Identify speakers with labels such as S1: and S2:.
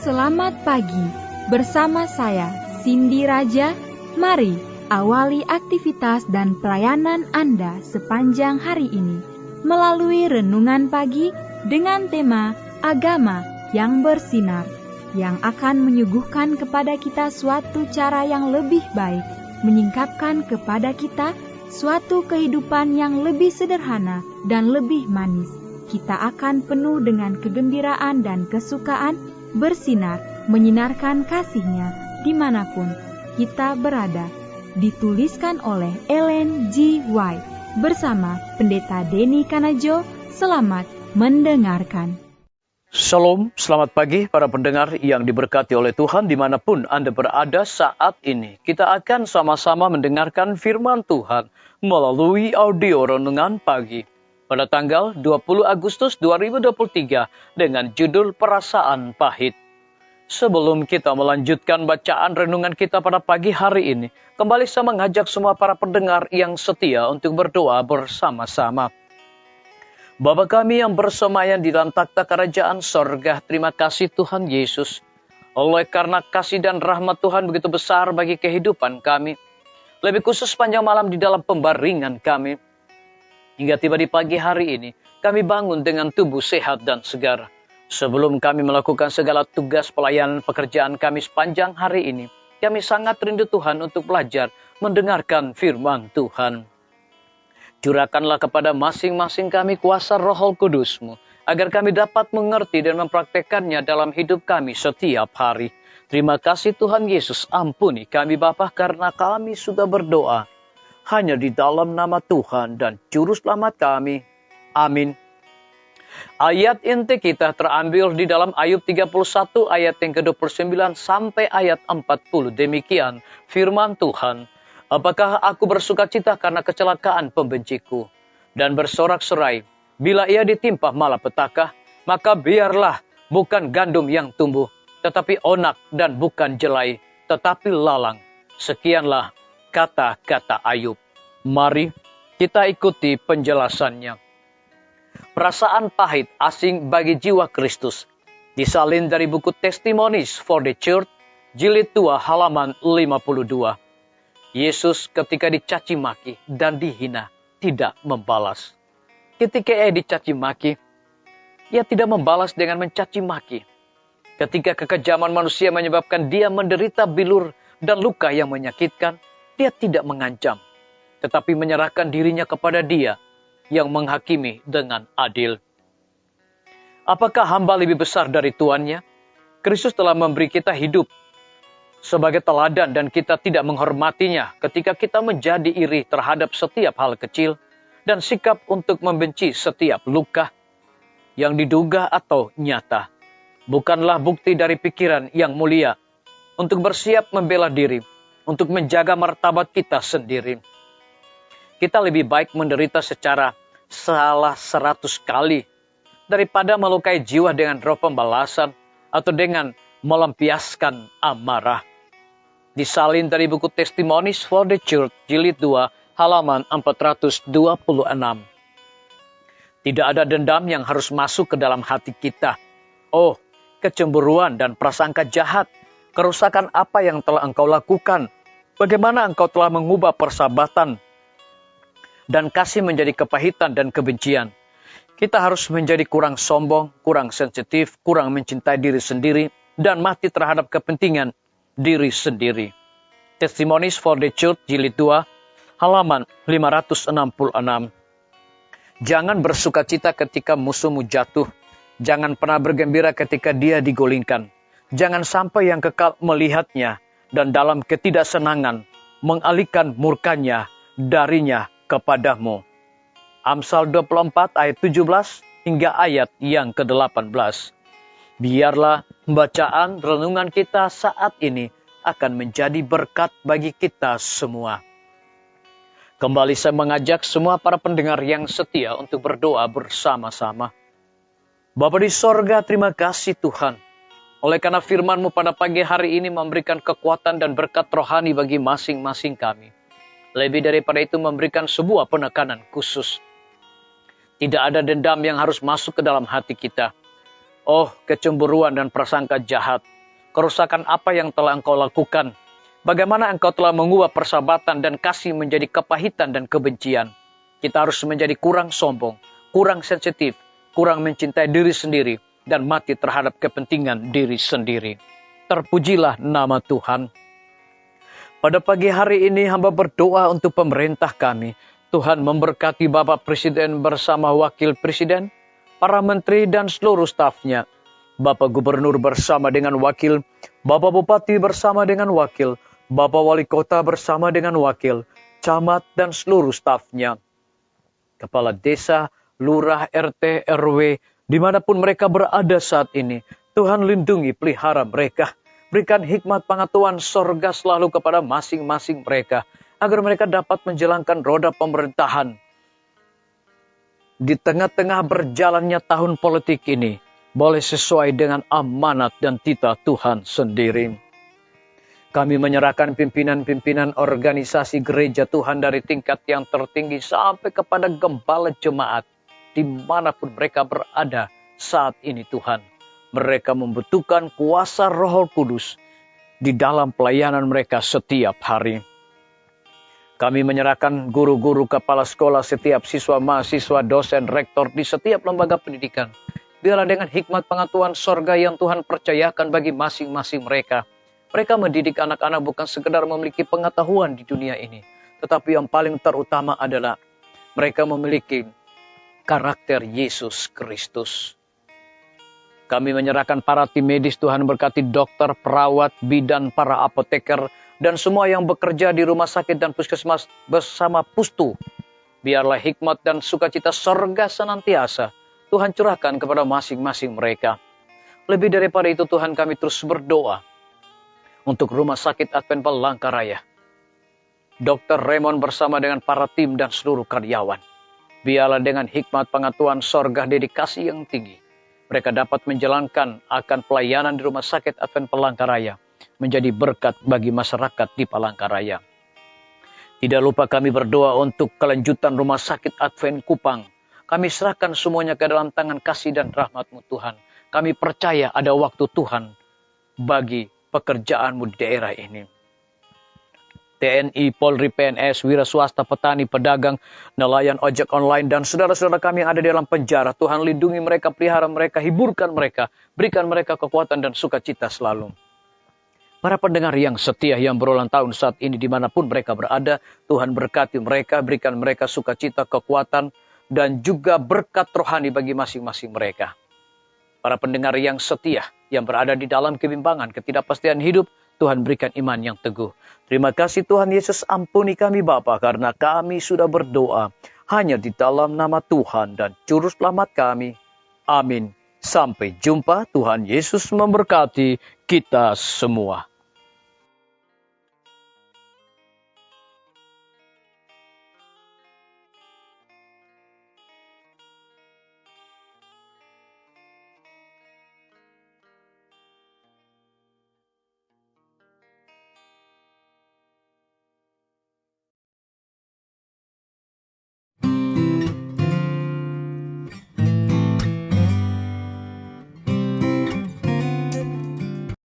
S1: Selamat pagi, bersama saya Cindy Raja. Mari awali aktivitas dan pelayanan Anda sepanjang hari ini melalui renungan pagi dengan tema Agama yang Bersinar, yang akan menyuguhkan kepada kita suatu cara yang lebih baik, menyingkapkan kepada kita suatu kehidupan yang lebih sederhana dan lebih manis. Kita akan penuh dengan kegembiraan dan kesukaan, bersinar, menyinarkan kasih-Nya dimanapun kita berada. Dituliskan oleh Ellen G. White bersama Pendeta Denny Kanajo. Selamat mendengarkan.
S2: Shalom, selamat pagi para pendengar yang diberkati oleh Tuhan dimanapun Anda berada saat ini. Kita akan sama-sama mendengarkan firman Tuhan melalui audio renungan pagi pada tanggal 20 Agustus 2023 dengan judul Perasaan Pahit. Sebelum kita melanjutkan bacaan renungan kita pada pagi hari ini, kembali saya mengajak semua para pendengar yang setia untuk berdoa bersama-sama. Bapa kami yang bersemayam di dalam takhta kerajaan sorga, terima kasih Tuhan Yesus. Oleh karena kasih dan rahmat Tuhan begitu besar bagi kehidupan kami, lebih khusus sepanjang malam di dalam pembaringan kami, hingga tiba di pagi hari ini, kami bangun dengan tubuh sehat dan segar. Sebelum kami melakukan segala tugas pelayanan pekerjaan kami sepanjang hari ini, kami sangat rindu Tuhan untuk belajar mendengarkan firman Tuhan. Curahkanlah kepada masing-masing kami kuasa Roh Kudus-Mu, agar kami dapat mengerti dan mempraktekannya dalam hidup kami setiap hari. Terima kasih Tuhan Yesus, ampuni kami Bapa karena kami sudah berdoa hanya di dalam nama Tuhan dan Juru Selamat kami. Amin. Ayat inti kita terambil di dalam Ayub 31 ayat yang ke-29 sampai ayat 40. Demikian firman Tuhan. Apakah aku bersuka cita karena kecelakaan pembenciku dan bersorak-sorai bila ia ditimpa malapetaka? Maka biarlah bukan gandum yang tumbuh, tetapi onak, dan bukan jelai, tetapi lalang. Sekianlah kata-kata Ayub. Mari kita ikuti penjelasannya. Perasaan pahit asing bagi jiwa Kristus disalin dari buku Testimonies for the Church, jilid 2 halaman 52. Yesus ketika dicaci maki dan dihina tidak membalas. Ketika ia dicaci maki, ia tidak membalas dengan mencaci maki. Ketika kekejaman manusia menyebabkan dia menderita bilur dan luka yang menyakitkan, dia tidak mengancam, tetapi menyerahkan dirinya kepada Dia yang menghakimi dengan adil. Apakah hamba lebih besar dari tuannya? Kristus telah memberi kita hidup sebagai teladan dan kita tidak menghormatinya ketika kita menjadi iri terhadap setiap hal kecil dan sikap untuk membenci setiap luka yang diduga atau nyata. Bukanlah bukti dari pikiran yang mulia untuk bersiap membela diri, untuk menjaga martabat kita sendiri. Kita lebih baik menderita secara salah 100 kali daripada melukai jiwa dengan roh pembalasan atau dengan melampiaskan amarah. Disalin dari buku Testimonies for the Church, jilid 2, halaman 426. Tidak ada dendam yang harus masuk ke dalam hati kita. Oh, kecemburuan dan prasangka jahat, kerusakan apa yang telah engkau lakukan? Bagaimana engkau telah mengubah persahabatan dan kasih menjadi kepahitan dan kebencian. Kita harus menjadi kurang sombong, kurang sensitif, kurang mencintai diri sendiri, dan mati terhadap kepentingan diri sendiri. Testimonies for the Church, jilid 2, halaman 566. Jangan bersuka cita ketika musuhmu jatuh. Jangan pernah bergembira ketika dia digulingkan. Jangan sampai yang kekal melihatnya, dan dalam ketidaksenangan mengalihkan murkanya darinya kepadamu. Amsal 24 ayat 17 hingga ayat yang ke-18. Biarlah bacaan renungan kita saat ini akan menjadi berkat bagi kita semua. Kembali saya mengajak semua para pendengar yang setia untuk berdoa bersama-sama. Bapa di sorga, terima kasih Tuhan. Oleh karena firman-Mu pada pagi hari ini memberikan kekuatan dan berkat rohani bagi masing-masing kami. Lebih daripada itu memberikan sebuah penekanan khusus. Tidak ada dendam yang harus masuk ke dalam hati kita. Oh, kecemburuan dan prasangka jahat kerusakan apa yang telah Engkau lakukan. Bagaimana Engkau telah mengubah persahabatan dan kasih menjadi kepahitan dan kebencian. Kita harus menjadi kurang sombong, kurang sensitif, kurang mencintai diri sendiri, dan mati terhadap kepentingan diri sendiri. Terpujilah nama Tuhan. Pada pagi hari ini hamba berdoa untuk pemerintah kami. Tuhan memberkati Bapak Presiden bersama Wakil Presiden, para menteri dan seluruh stafnya. Bapak Gubernur bersama dengan wakil, Bapak Bupati bersama dengan wakil, Bapak Wali Kota bersama dengan wakil, camat dan seluruh stafnya. Kepala desa, lurah, RT, RW, dimanapun mereka berada saat ini, Tuhan lindungi, pelihara mereka. Berikan hikmat pengetahuan sorga selalu kepada masing-masing mereka, agar mereka dapat menjalankan roda pemerintahan. Di tengah-tengah berjalannya tahun politik ini, boleh sesuai dengan amanat dan titah Tuhan sendiri. Kami menyerahkan pimpinan-pimpinan organisasi gereja Tuhan dari tingkat yang tertinggi sampai kepada gembala jemaat, dimanapun mereka berada saat ini Tuhan. Mereka membutuhkan kuasa Roh Kudus di dalam pelayanan mereka setiap hari. Kami menyerahkan guru-guru, kepala sekolah, setiap siswa, mahasiswa, dosen, rektor di setiap lembaga pendidikan. Biarlah dengan hikmat pengetahuan sorga yang Tuhan percayakan bagi masing-masing mereka. Mereka mendidik anak-anak bukan sekedar memiliki pengetahuan di dunia ini, tetapi yang paling terutama adalah mereka memiliki karakter Yesus Kristus. Kami menyerahkan para tim medis, Tuhan berkati dokter, perawat, bidan, para apoteker, dan semua yang bekerja di rumah sakit dan puskesmas bersama Pustu. Biarlah hikmat dan sukacita sorga senantiasa Tuhan curahkan kepada masing-masing mereka. Lebih daripada itu Tuhan, kami terus berdoa untuk Rumah Sakit Advent Palangkaraya. Dr. Raymond bersama dengan para tim dan seluruh karyawan. Biarlah dengan hikmat pengetahuan sorga dedikasi yang tinggi, mereka dapat menjalankan akan pelayanan di Rumah Sakit Advent Palangkaraya menjadi berkat bagi masyarakat di Palangkaraya. Tidak lupa kami berdoa untuk kelanjutan Rumah Sakit Advent Kupang. Kami serahkan semuanya ke dalam tangan kasih dan rahmat-Mu Tuhan. Kami percaya ada waktu Tuhan bagi pekerjaan-Mu di daerah ini. TNI, Polri, PNS, wira swasta, petani, pedagang, nelayan, ojek online, dan saudara-saudara kami yang ada di dalam penjara. Tuhan lindungi mereka, pelihara mereka, hiburkan mereka, berikan mereka kekuatan dan sukacita selalu. Para pendengar yang setia yang berulang tahun saat ini dimanapun mereka berada, Tuhan berkati mereka, berikan mereka sukacita, kekuatan, dan juga berkat rohani bagi masing-masing mereka. Para pendengar yang setia yang berada di dalam kebimbangan, ketidakpastian hidup, Tuhan berikan iman yang teguh. Terima kasih Tuhan Yesus, ampuni kami Bapa, karena kami sudah berdoa hanya di dalam nama Tuhan dan Juru Selamat kami. Amin. Sampai jumpa, Tuhan Yesus memberkati kita semua.